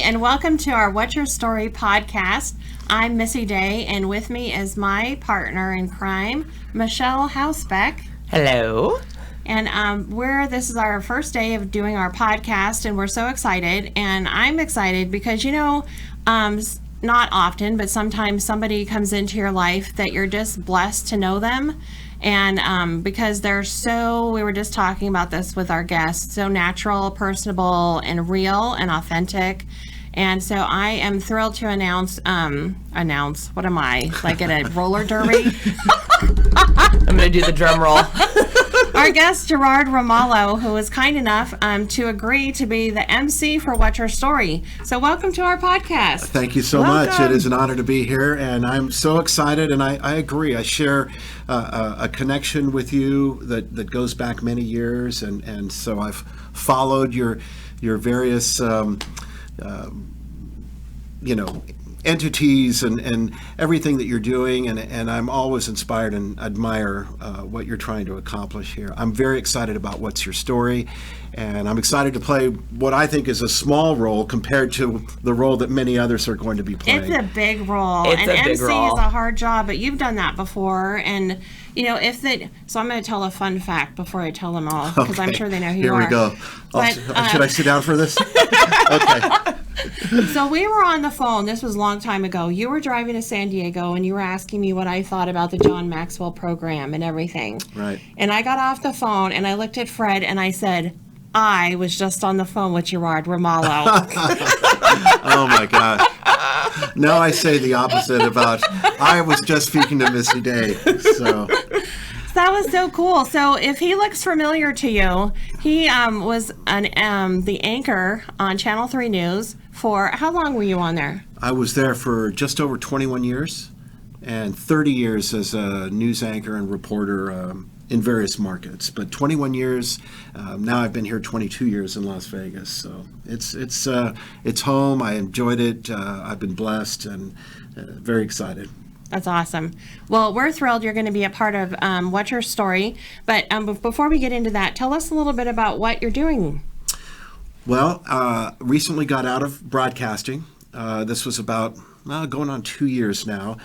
and welcome to our What's Your Story podcast. I'm Missy Day, and with me is my partner in crime, Michelle Hausbeck. Hello. And this is our first day of doing our podcast, and we're so excited. And I'm excited because, not often, but sometimes somebody comes into your life that you're just blessed to know them. And because we were just talking about this with our guests, so natural, personable, and real and authentic. And so I am thrilled to announce, what am I, like at a roller derby? I'm going to do the drum roll. Our guest, Gerard Ramalho, who was kind enough to agree to be the MC for What's Your Story. So welcome to our podcast. Thank you so much. It is an honor to be here, and I'm so excited, and I agree. I share a connection with you that goes back many years, and so I've followed your various entities and everything that you're doing, and I'm always inspired and admire what you're trying to accomplish here. I'm very excited about What's Your Story, and I'm excited to play what I think is a small role compared to the role that many others are going to be playing. It's a big role, and MC is a hard job, but you've done that before, and so I'm going to tell a fun fact before I tell them all, because I'm sure they know who you are. Here we go. Should I sit down for this? Okay. So we were on the phone, this was a long time ago. You were driving to San Diego, and you were asking me what I thought about the John Maxwell program and everything. Right. And I got off the phone, and I looked at Fred, and I said, I was just on the phone with Gerard Ramalho. Oh, my gosh. Now I say the opposite about, I was just speaking to Missy Day, so... That was so cool. So if he looks familiar to you, he was the anchor on Channel 3 News for, how long were you on there? I was there for just over 21 years and 30 years as a news anchor and reporter in various markets. But 21 years, now I've been here 22 years in Las Vegas. So it's home. I enjoyed it. I've been blessed and very excited. That's awesome. Well, we're thrilled you're going to be a part of What's Your Story. But before we get into that, tell us a little bit about what you're doing. Well, recently got out of broadcasting. This was about going on 2 years now.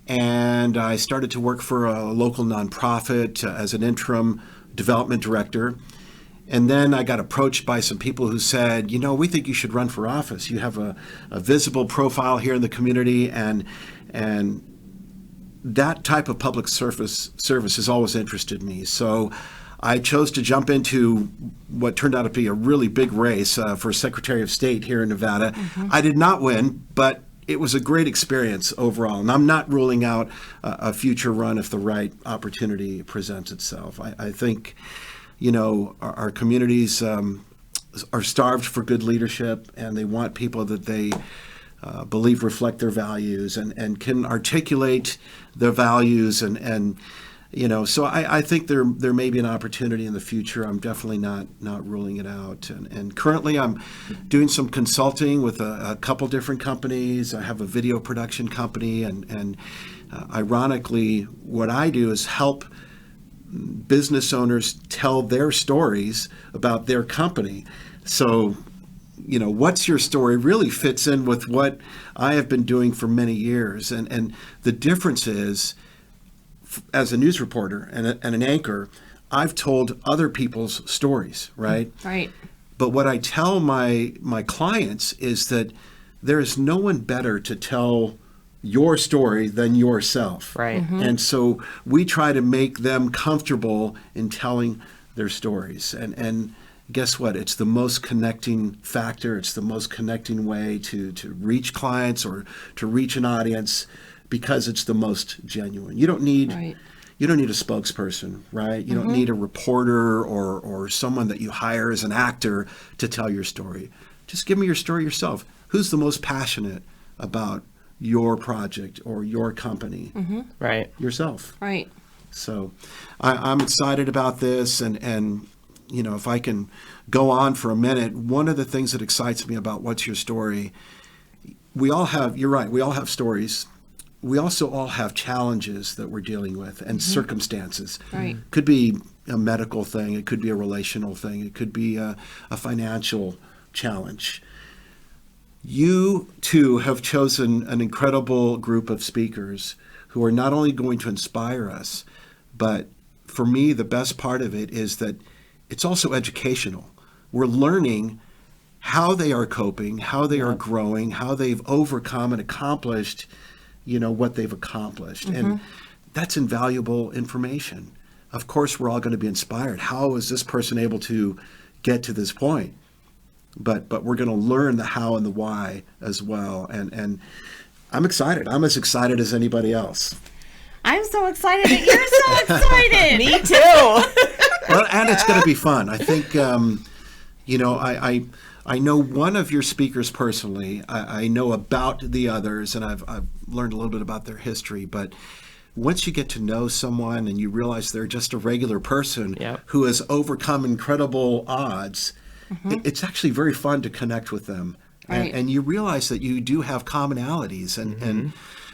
And I started to work for a local nonprofit as an interim development director. And then I got approached by some people who said, we think you should run for office. You have a visible profile here in the community, and that type of public service has always interested me. So I chose to jump into what turned out to be a really big race for Secretary of State here in Nevada. Mm-hmm. I did not win, but it was a great experience overall. And I'm not ruling out a future run if the right opportunity presents itself. I think, our communities are starved for good leadership, and they want people that they believe reflect their values and can articulate their values and so I think there may be an opportunity in the future. I'm definitely not ruling it out. And currently I'm doing some consulting with a couple different companies. I have a video production company, and ironically, what I do is help business owners tell their stories about their company. So What's Your Story really fits in with what I have been doing for many years. And the difference is, as a news reporter and an anchor, I've told other people's stories, right? Right. But what I tell my clients is that there is no one better to tell your story than yourself. Right. Mm-hmm. And so we try to make them comfortable in telling their stories. And guess what? It's the most connecting factor. It's the most connecting way to reach clients or to reach an audience, because it's the most genuine. You don't need a spokesperson, right? You don't need a reporter or someone that you hire as an actor to tell your story. Just give me your story yourself. Who's the most passionate about your project or your company? Mm-hmm. Right. Yourself. Right. So I'm excited about this, and if I can go on for a minute, one of the things that excites me about What's Your Story, you're right, we all have stories. We also all have challenges that we're dealing with and circumstances. Right. Could be a medical thing, it could be a relational thing, it could be a financial challenge. You, too, have chosen an incredible group of speakers who are not only going to inspire us, but for me, the best part of it is that it's also educational. We're learning how they are coping, how they are growing, how they've overcome and accomplished, what they've accomplished. And that's invaluable information. Of course, we're all going to be inspired. How is this person able to get to this point? But we're going to learn the how and the why as well. And I'm excited. I'm as excited as anybody else. I'm so excited that you're so excited. Me too. Well, and it's going to be fun. I think, I know one of your speakers personally. I know about the others, and I've learned a little bit about their history. But once you get to know someone and you realize they're just a regular person who has overcome incredible odds, it's actually very fun to connect with them. Right. And you realize that you do have commonalities, and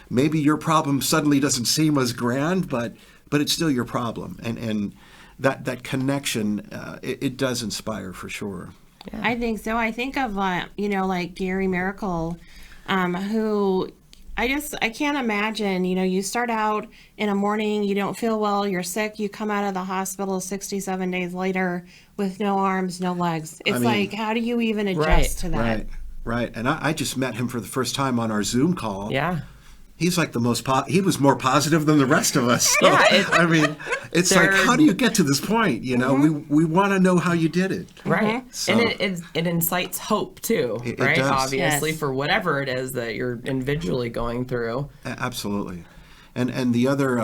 maybe your problem suddenly doesn't seem as grand, but it's still your problem. And that connection, it does inspire for sure. Yeah. I think so. I think of, like Gary Miracle, who I can't imagine, you start out in a morning, you don't feel well, you're sick, you come out of the hospital 67 days later with no arms, no legs. It's like, how do you even adjust to that? Right. And I just met him for the first time on our Zoom call. Yeah. He's like he was more positive than the rest of us. So, it's like, how do you get to this point? We want to know how you did it. Right. So, and it incites hope too, right? It does. Obviously, Yes. for whatever it is that you're individually going through. Absolutely. And the other,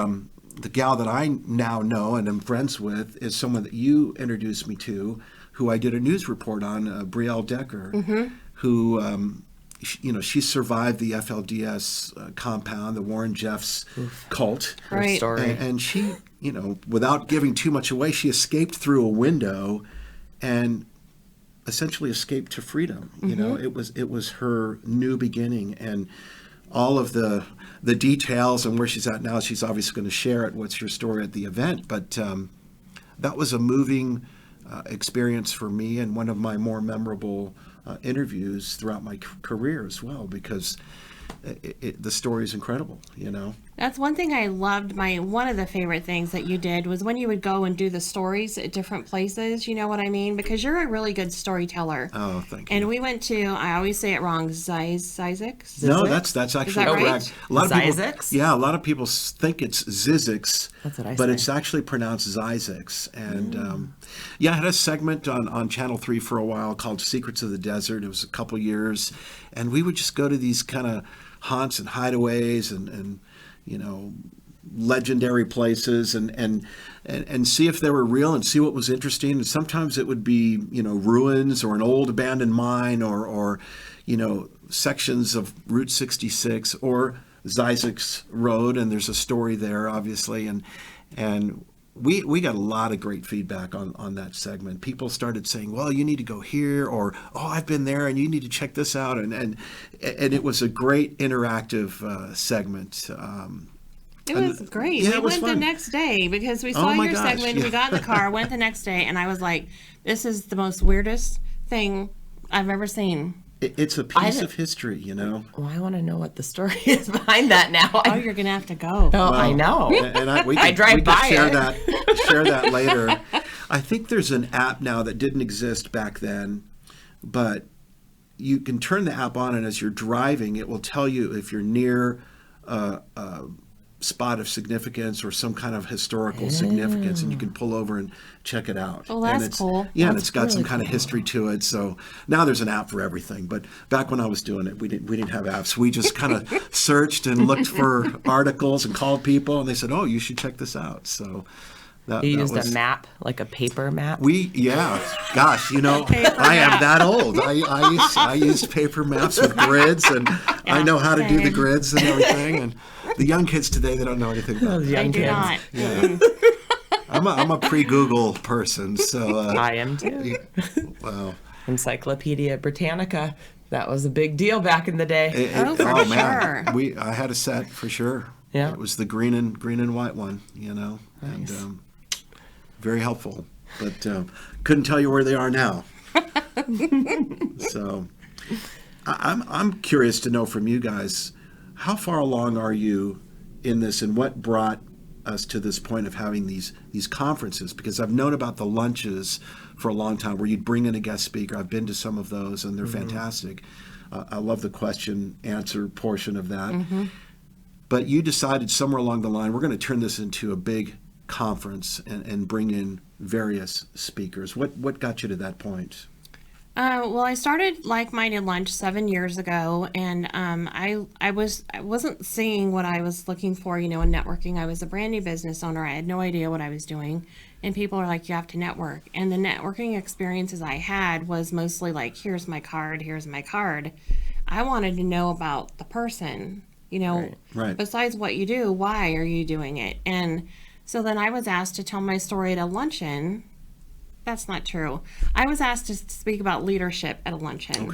the gal that I now know and am friends with is someone that you introduced me to, who I did a news report on, Brielle Decker, who, she survived the FLDS compound, the Warren Jeffs cult. Right. Story. And she, without giving too much away, she escaped through a window and essentially escaped to freedom. It was her new beginning, and all of the details and where she's at now, she's obviously going to share it. What's your story at the event? But that was a moving experience for me, and one of my more memorable interviews throughout my career as well, because the story is incredible. That's one thing I loved. One of the favorite things that you did was when you would go and do the stories at different places. You know what I mean? Because you're a really good storyteller. Oh, thank you. And we went to, I always say it wrong, Zizek? No, that's actually right? correct. A lot of people, Zizeks? yeah, a lot of people think it's Zizix, That's what I but say. it's actually pronounced Zizix. And I had a segment on Channel 3 for a while called Secrets of the Desert. It was a couple years, and we would just go to these kind of haunts and hideaways and legendary places and see if they were real and see what was interesting. And sometimes it would be, ruins or an old abandoned mine or sections of Route 66 or Zizek's Road. And there's a story there, obviously. And we got a lot of great feedback on that segment. People started saying, well, you need to go here, or, oh, I've been there and you need to check this out. And it was a great interactive segment. It was great. Yeah, We it was went fun. the next day because we saw Oh my your gosh, segment. yeah. We got in the car, went the next day, and I was like, this is the most weirdest thing I've ever seen. It's a piece of history, Well, I want to know what the story is behind that now. Oh, you're going to have to go. I know. And we I drive we could by share it. share that later. I think there's an app now that didn't exist back then, but you can turn the app on, and as you're driving, it will tell you if you're near a spot of significance or some kind of historical significance, and you can pull over and check it out. Oh, that's and it's, cool. Yeah, and That's it's got some really kind of history to it. So now there's an app for everything. But back when I was doing it, we didn't have apps. We just kind of searched and looked for articles and called people, and they said, "Oh, you should check this out." So that You that used was, a map, like a paper map? Gosh, I am that old. I used paper maps with grids, and I know how to do the same. grids and everything. And the young kids today, they don't know anything about Those it. I young do kids. not. Yeah. I'm a pre-Google person, so I am too. wow. Encyclopedia Britannica. That was a big deal back in the day. For Man, sure. I had a set for sure. Yeah. It was the green and white one, and very helpful. But couldn't tell you where they are now. So, I'm curious to know from you guys, how far along are you in this, and what brought us to this point of having these conferences? Because I've known about the lunches for a long time where you'd bring in a guest speaker. I've been to some of those, and they're fantastic. I love the question answer portion of that. But you decided somewhere along the line, we're going to turn this into a big conference and bring in various speakers. What got you to that point? Well, I started Like-Minded Lunch 7 years ago, and I wasn't seeing what I was looking for, in networking. I was a brand new business owner. I had no idea what I was doing, and people are like, you have to network. And the networking experiences I had was mostly like, here's my card. I wanted to know about the person, Right. besides what you do, why are you doing it? And so then I was asked to tell my story at a luncheon. That's not true. I was asked to speak about leadership at a luncheon.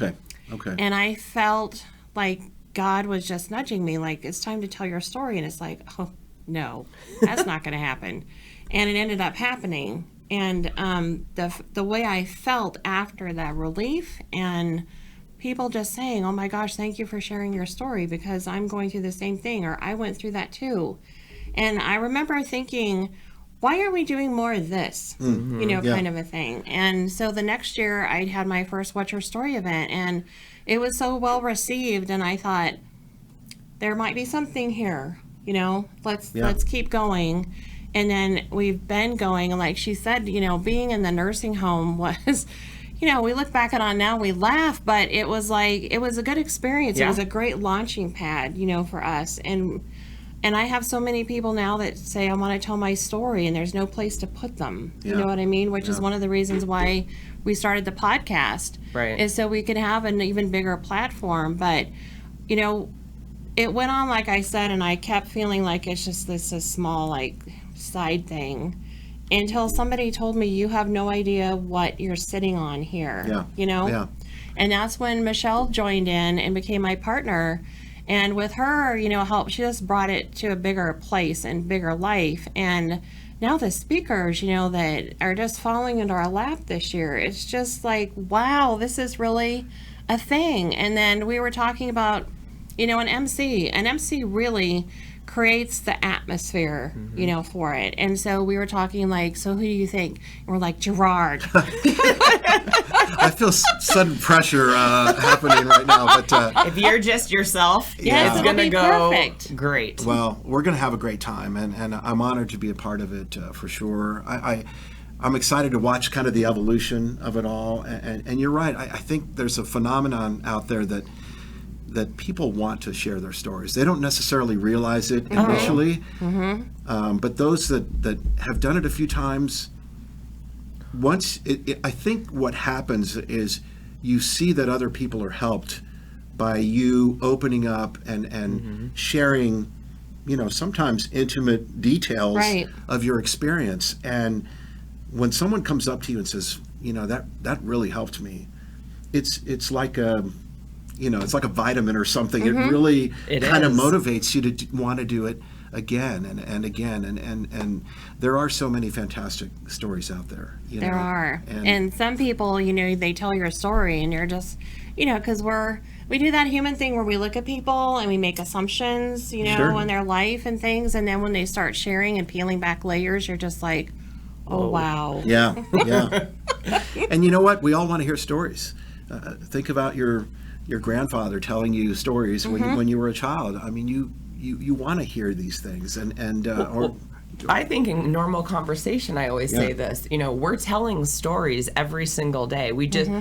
Okay. And I felt like God was just nudging me, like, it's time to tell your story. And it's like, oh, no, that's not going to happen. And it ended up happening. And the way I felt after that relief, and people just saying, oh my gosh, thank you for sharing your story, because I'm going through the same thing, or I went through that too. And I remember thinking, why are we doing more of this, kind of a thing. And so the next year I had my first What's Your Story event, and it was so well received. And I thought, there might be something here, let's keep going. And then we've been going, and like she said, being in the nursing home was, we look back on now, we laugh, but it was a good experience. Yeah. It was a great launching pad, for us. And I have so many people now that say, I want to tell my story, and there's no place to put them. You know what I mean? Which is one of the reasons why we started the podcast. Right. Is so we could have an even bigger platform. But, it went on, like I said, and I kept feeling like it's just this small, side thing, until somebody told me, you have no idea what you're sitting on here. Yeah. And that's when Michelle joined in and became my partner. And with her, help, she just brought it to a bigger place and bigger life. And now the speakers, that are just falling into our lap this year, it's just like, wow, this is really a thing. And then we were talking about, an Emcee. An Emcee really creates the atmosphere, for it. And so we were talking so who do you think? And we're like, Gerard. I feel sudden pressure happening right now, but If you're just yourself, Yes, it's it'll going to be go perfect. great. well, we're going to have a great time, and I'm honored to be a part of it for sure. I'm excited to watch kind of the evolution of it all, and you're right. I think there's a phenomenon out there that people want to share their stories. They don't necessarily realize it initially, but those that have done it a few times, once I think what happens is you see that other people are helped by you opening up and sharing, sometimes intimate details Right. of your experience. And when someone comes up to you and says, that really helped me, it's like it's like a vitamin or something. It really kind of motivates you to want to do it again and again. And there are so many fantastic stories out there. There are. And some people, they tell your story, and you're just, because we do that human thing where we look at people and we make assumptions, Sure. in their life and things. And then when they start sharing and peeling back layers, you're just like, oh, wow. Yeah. And you know what? We all want to hear stories. Think about your grandfather telling you stories when you were a child. I mean, you want to hear these things, or I think in normal conversation, I always say this, we're telling stories every single day. We just,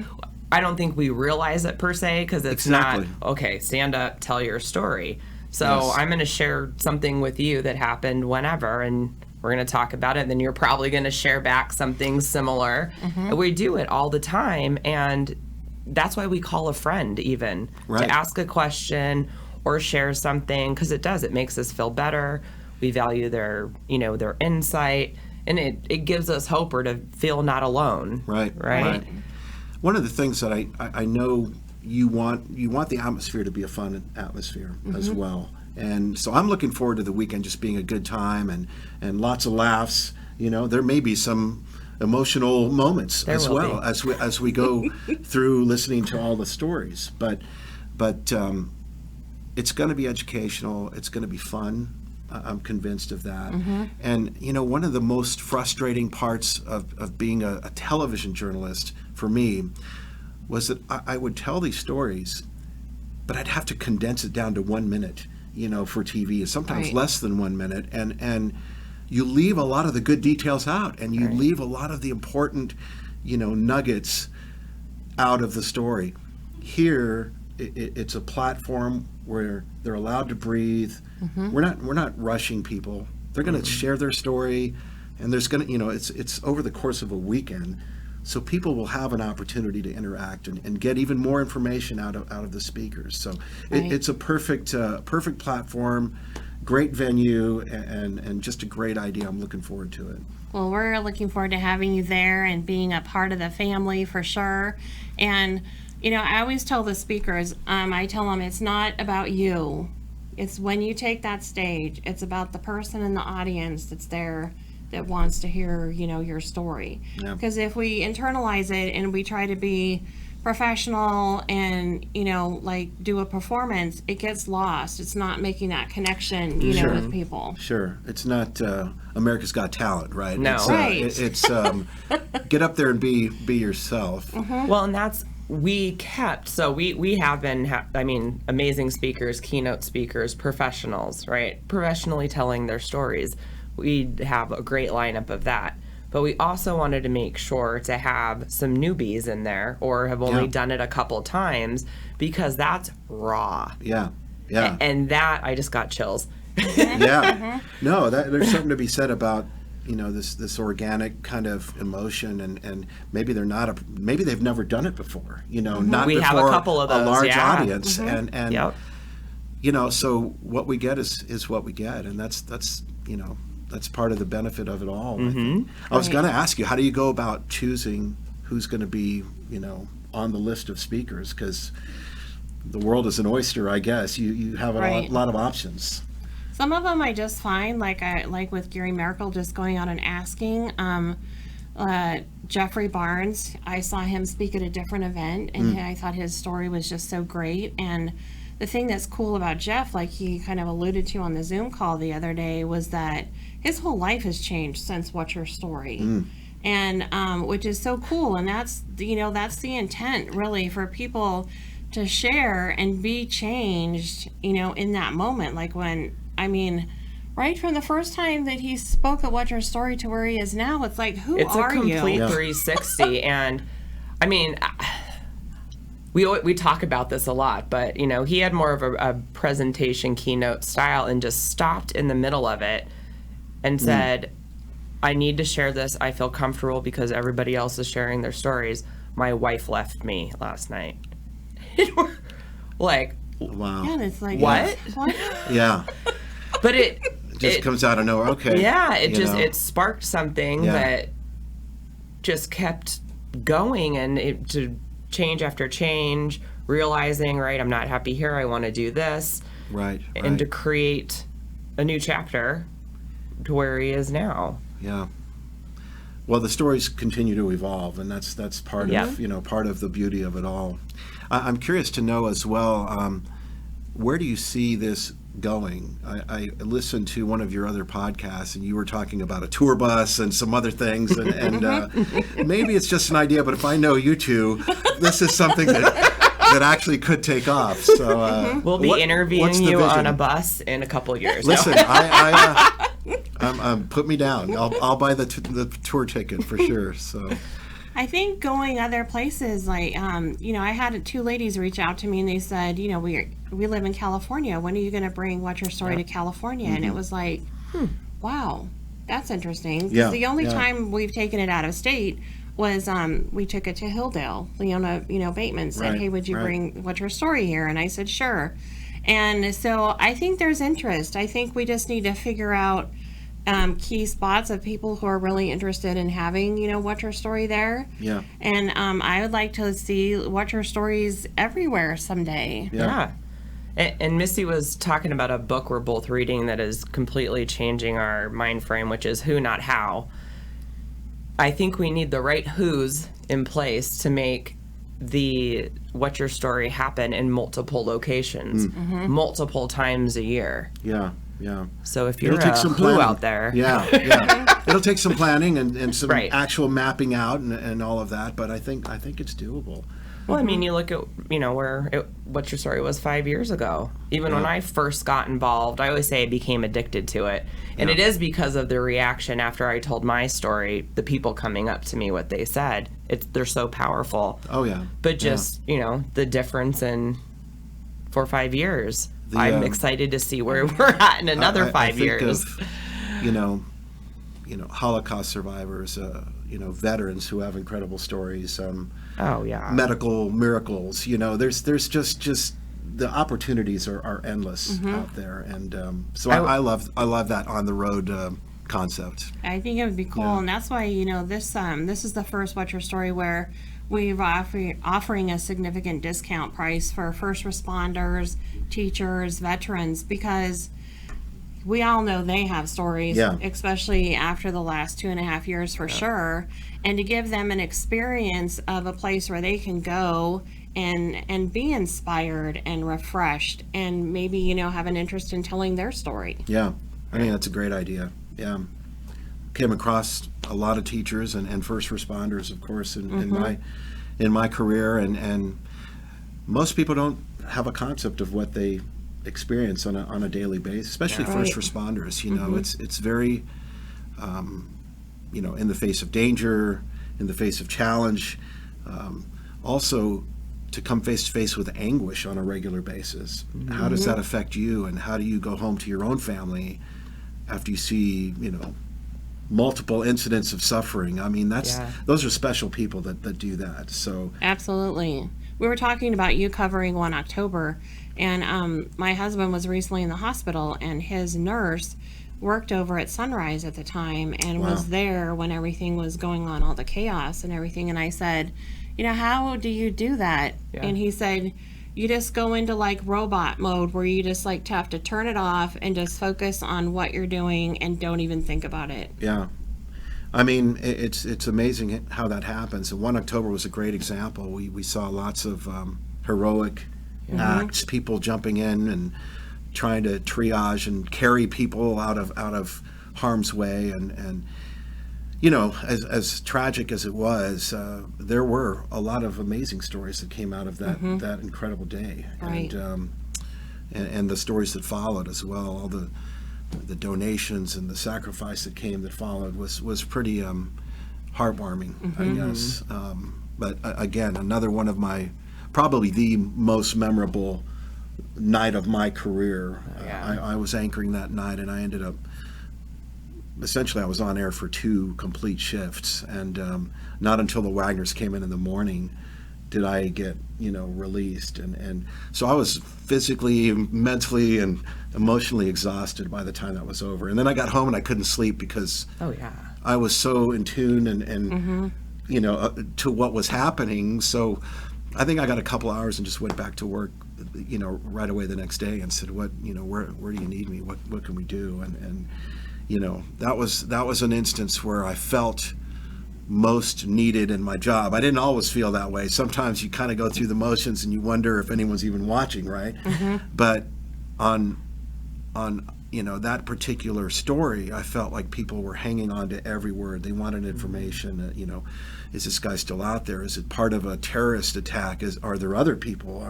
I don't think we realize it per se, because it's Exactly. not, okay, stand up, tell your story. So Yes. I'm going to share something with you that happened whenever, and we're going to talk about it, and then you're probably going to share back something similar. We do it all the time, and that's why we call a friend even, Right. to ask a question or share something, because it makes us feel better. We value their insight, and it gives us hope, or to feel not alone. Right. One of the things that I know you want the atmosphere to be a fun atmosphere as well. And so I'm looking forward to the weekend just being a good time and lots of laughs. There may be some emotional moments There as will well be. as we go through listening to all the stories. But But it's going to be educational. It's going to be fun. I'm convinced of that. And, one of the most frustrating parts of being a television journalist for me was that I would tell these stories, but I'd have to condense it down to 1 minute, for TV, sometimes less than 1 minute. And you leave a lot of the good details out, and you leave a lot of the important, nuggets out of the story. Here, it's a platform where they're allowed to breathe. We're not rushing people. They're going to share their story, and there's going to, it's over the course of a weekend, so people will have an opportunity to interact and get even more information out of the speakers. So it's a perfect platform, great venue, and just a great idea. I'm looking forward to it. Well, we're looking forward to having you there and being a part of the family for sure. And I always tell the speakers, I tell them it's not about you. It's when you take that stage, it's about the person in the audience that's there that wants to hear, your story. Because if we internalize it and we try to be professional and, do a performance, it gets lost. It's not making that connection, with people. Sure. It's not America's Got Talent, right? No. It's, it's get up there and be yourself. Well, and that's, we have been, amazing speakers, keynote speakers, professionals, right? Professionally telling their stories. We have a great lineup of that. But we also wanted to make sure to have some newbies in there or have only done it a couple times, because that's raw. Yeah. And that, I just got chills. No, there's something to be said about this organic kind of emotion, and maybe maybe they've never done it before, not we before have a couple of those, a large audience, and Yep. So what we get is what we get, and that's part of the benefit of it all. I was going to ask you, how do you go about choosing who's going to be on the list of speakers, because the world is an oyster, I guess. You have a lot of options. Some of them I just find, like with Gary Merkel, just going out and asking. Jeffrey Barnes, I saw him speak at a different event, and I thought his story was just so great. And the thing that's cool about Jeff, like he kind of alluded to on the Zoom call the other day, was that his whole life has changed since What's Your Story. And which is so cool. And that's the intent, really, for people to share and be changed, in that moment. Like right from the first time that he spoke at What's Your Story to where he is now, it's like, who are you? It's a complete 360. And we talk about this a lot, but he had more of a presentation keynote style and just stopped in the middle of it and said, I need to share this. I feel comfortable because everybody else is sharing their stories. My wife left me last night. Like, wow. Yeah, and it's like, what? Yeah. But it just comes out of nowhere. Okay. Yeah, it sparked something that just kept going, and it to change after change, realizing, I'm not happy here, I want to do this. Right. And to create a new chapter to where he is now. Yeah. Well, the stories continue to evolve, and that's part of part of the beauty of it all. I'm curious to know as well, where do you see this going? I listened to one of your other podcasts, and you were talking about a tour bus and some other things, and maybe it's just an idea, but if I know you two, this is something that actually could take off. So we'll be interviewing you on a bus in a couple of years. Listen, put me down. I'll buy the tour ticket for sure. So I think going other places, like I had two ladies reach out to me, and they said, we live in California. When are you going to bring What's Your Story to California? And it was like, wow, that's interesting. Yeah, the only time we've taken it out of state was we took it to Hilldale. Leona, Bateman said, hey, would you bring What's Your Story here? And I said, sure. And so I think there's interest. I think we just need to figure out key spots of people who are really interested in having, What's Your Story there. Yeah. And I would like to see What's Your Stories everywhere someday. Yeah. And Missy was talking about a book we're both reading that is completely changing our mind frame, which is Who, Not How. I think we need the right who's in place to make What's Your Story happen in multiple locations, multiple times a year. Yeah, yeah. So if you're It'll take a some who planning. out there, Yeah. It'll take some planning and some Right. actual mapping out and all of that, but I think it's doable. well, I mean, you look at, What's Your Story was 5 years ago. Even when I first got involved, I always say I became addicted to it. And it is because of the reaction after I told my story, the people coming up to me, what they said. They're so powerful. Oh, yeah. But just, the difference in 4 or 5 years. I'm excited to see where we're at in another I 5 think years. Of, Holocaust survivors, veterans who have incredible stories, Oh, yeah. medical miracles. There's just the opportunities are endless out there, and so I love that on the road concept. I think it would be cool, and that's why this is the first What's Your Story where we're offering a significant discount price for first responders, teachers, veterans, because we all know they have stories, especially after the last 2.5 years for sure, and to give them an experience of a place where they can go and be inspired and refreshed and maybe have an interest in telling their story. Yeah, I think that's a great idea. Yeah, came across a lot of teachers and first responders, of course, in my career, and most people don't have a concept of what they experience on a daily basis, especially first responders. It's very in the face of danger, in the face of challenge, also to come face to face with anguish on a regular basis. How does that affect you, and how do you go home to your own family after you see multiple incidents of suffering? I mean, those are special people that do that. So absolutely. We were talking about you covering 1 October, and my husband was recently in the hospital, and his nurse worked over at Sunrise at the time and was there when everything was going on, all the chaos and everything. And I said, how do you do that? Yeah. And he said, you just go into like robot mode where you just like have to turn it off and just focus on what you're doing and don't even think about it. Yeah. I mean, it's amazing how that happens. And 1 October was a great example. We saw lots of heroic acts, people jumping in and trying to triage and carry people out of harm's way. And as tragic as it was, there were a lot of amazing stories that came out of that incredible day. Right. And the stories that followed as well. All the donations and the sacrifice that followed was pretty heartwarming, I guess. But again, another one of my, probably the most memorable night of my career. I was anchoring that night, and I ended up, essentially I was on air for 2 complete shifts, and not until the Wagners came in the morning did I get released, and so I was physically, mentally, and emotionally exhausted by the time that was over. And then I got home and I couldn't sleep because I was so in tune and to what was happening. So I think I got a couple hours and just went back to work right away the next day and said, where do you need me, what can we do? And that was an instance where I felt most needed in my job. I didn't always feel that way. Sometimes you kind of go through the motions and you wonder if anyone's even watching, right? But on that particular story, I felt like people were hanging on to every word. They wanted information. Is this guy still out there? Is it part of a terrorist attack? Are there other people?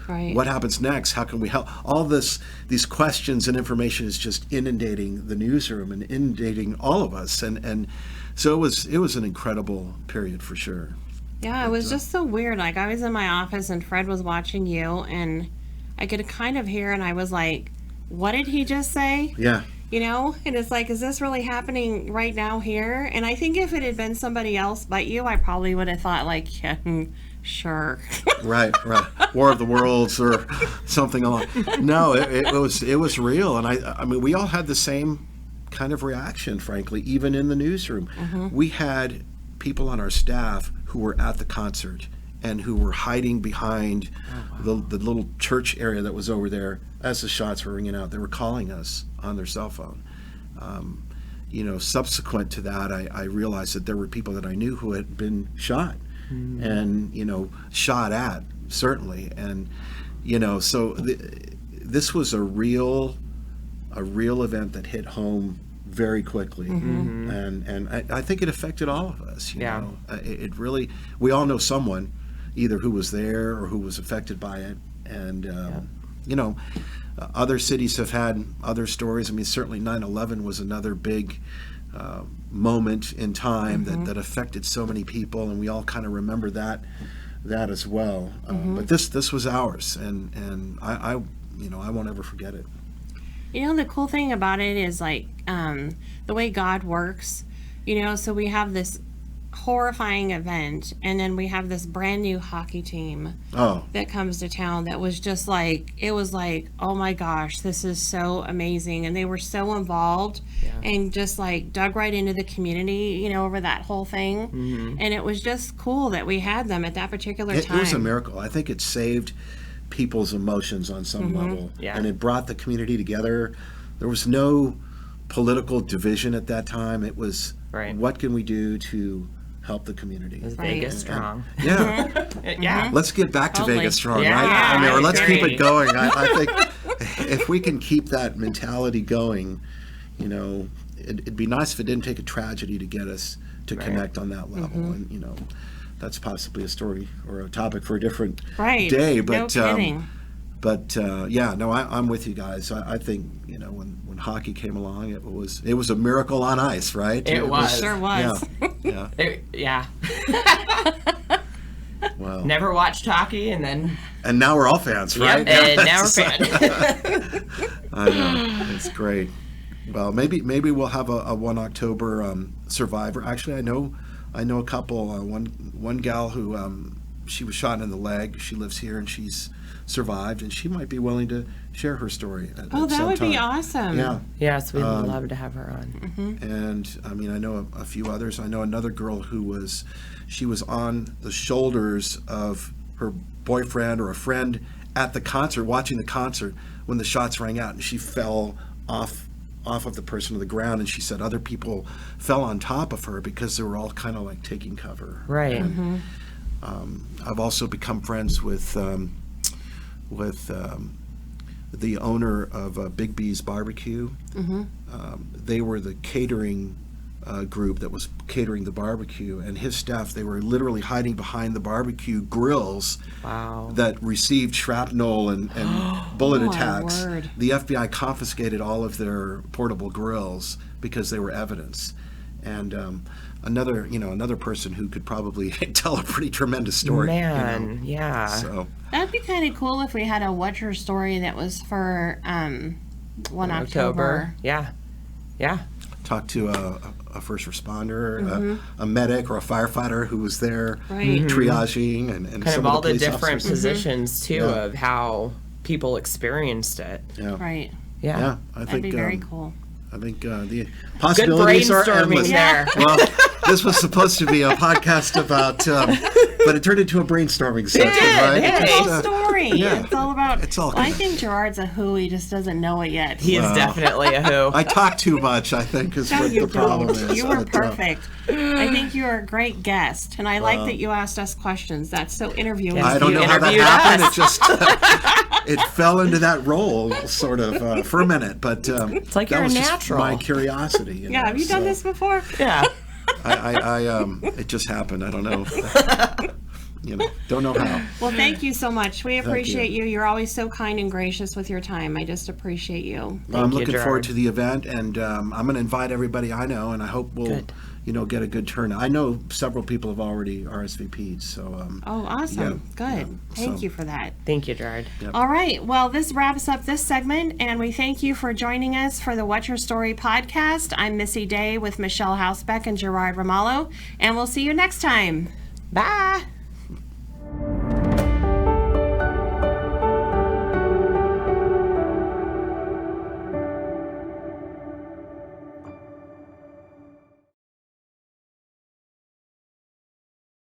Right. What happens next? How can we help? All these questions and information is just inundating the newsroom and inundating all of us. And so it was an incredible period for sure. Yeah, it was just so weird. Like, I was in my office and Fred was watching you, and I could kind of hear, and I was like, what did he just say? Yeah. And it's like, is this really happening right now here? And I think if it had been somebody else but you, I probably would have thought like, yeah, sure. Right. War of the Worlds or something along. No, it was real. And I mean, we all had the same kind of reaction, frankly, even in the newsroom. We had people on our staff who were at the concert and who were hiding behind the little church area that was over there as the shots were ringing out. They were calling us on their cell phone. Subsequent to that, I realized that there were people that I knew who had been shot and shot at, certainly. And so this was a real event that hit home very quickly, and I think it affected all of us. You know, it really, we all know someone either who was there or who was affected by it, and other cities have had other stories. I mean, certainly 9/11 was another big moment in time that affected so many people, and we all kind of remember that as well. But this was ours, and I won't ever forget it. The cool thing about it is like the way God works, so we have this horrifying event, and then we have this brand new hockey team that comes to town that was just like, it was like, oh my gosh, this is so amazing. And they were so involved and just like dug right into the community, over that whole thing. And it was just cool that we had them at that particular time. It was a miracle. I think it saved people's emotions on some level, and it brought the community together. There was no political division at that time. It was, what can we do to help the community? It was Vegas strong. Let's get back to Vegas strong, Yeah, right? I mean, or let's keep agree. it going. I think if we can keep that mentality going, it'd be nice if it didn't take a tragedy to get us to connect on that level. And that's possibly a story or a topic for a different day. But no kidding. I'm with you guys. I think when hockey came along, it was a miracle on ice, right? It was. Sure was. Yeah. Well, never watched hockey, and now we're all fans, right? And now we're fans. I know, it's great. Well, maybe we'll have a 1 October survivor. Actually, I know a couple. One gal who she was shot in the leg. She lives here and she's survived, and she might be willing to share her story. At that some would time. be awesome. Yeah. Yes, we'd love to have her on. And I mean, I know a few others. I know another girl who was on the shoulders of her boyfriend or a friend at the concert, watching the concert when the shots rang out, and she fell off of the person to the ground, and she said other people fell on top of her because they were all kind of like taking cover. Right. And, I've also become friends with the owner of Big B's Barbecue. They were the catering group that was catering the barbecue, and his staff, they were literally hiding behind the barbecue grills that received shrapnel and bullet attacks. Word. The FBI confiscated all of their portable grills because they were evidence. And another person who could probably tell a pretty tremendous story. Man, yeah. So That'd be kind of cool if we had a What's Your Story that was for 1 October. Yeah. talk to a first responder, a medic, or a firefighter who was there triaging, and kind some of all the the police different officers. positions too of how people experienced it. Yeah. Right. Yeah, I That'd think be very cool. I think the Good possibilities are brainstorming endless. there. Well, this was supposed to be a podcast about, but it turned into a brainstorming session, right? Hey. It's Just, all story. yeah. It's all about. It's all Well, I good. think Gerard's a who. He just doesn't know it yet. He is definitely a who. I talk too much, I think, is No, what you the problem don't. is. You were but, perfect. I think you are a great guest, and I like that you asked us questions. That's so interviewing. Yes. I don't You know how that interviewed happened. us. It just it fell into that role sort of for a minute, but It's like that you're a was just natural. my curiosity. Yeah, have you done this before? Yeah. I it just happened. I don't know. Don't know how. Well, thank you so much. We appreciate you. you. You're always so kind and gracious with your time. I just appreciate you. I'm you, looking Gerard. forward to the event, and I'm going to invite everybody I know, and I hope we'll, Good. Get a good turnout. I know several people have already RSVP'd, so. Oh, awesome. Good. Thank so- you for that. Thank you, Gerard. All right. Well, this wraps up this segment, and we thank you for joining us for the What's Your Story podcast. I'm Missy Day with Michelle Housebeck and Gerard Ramalho, and we'll see you next time. Bye.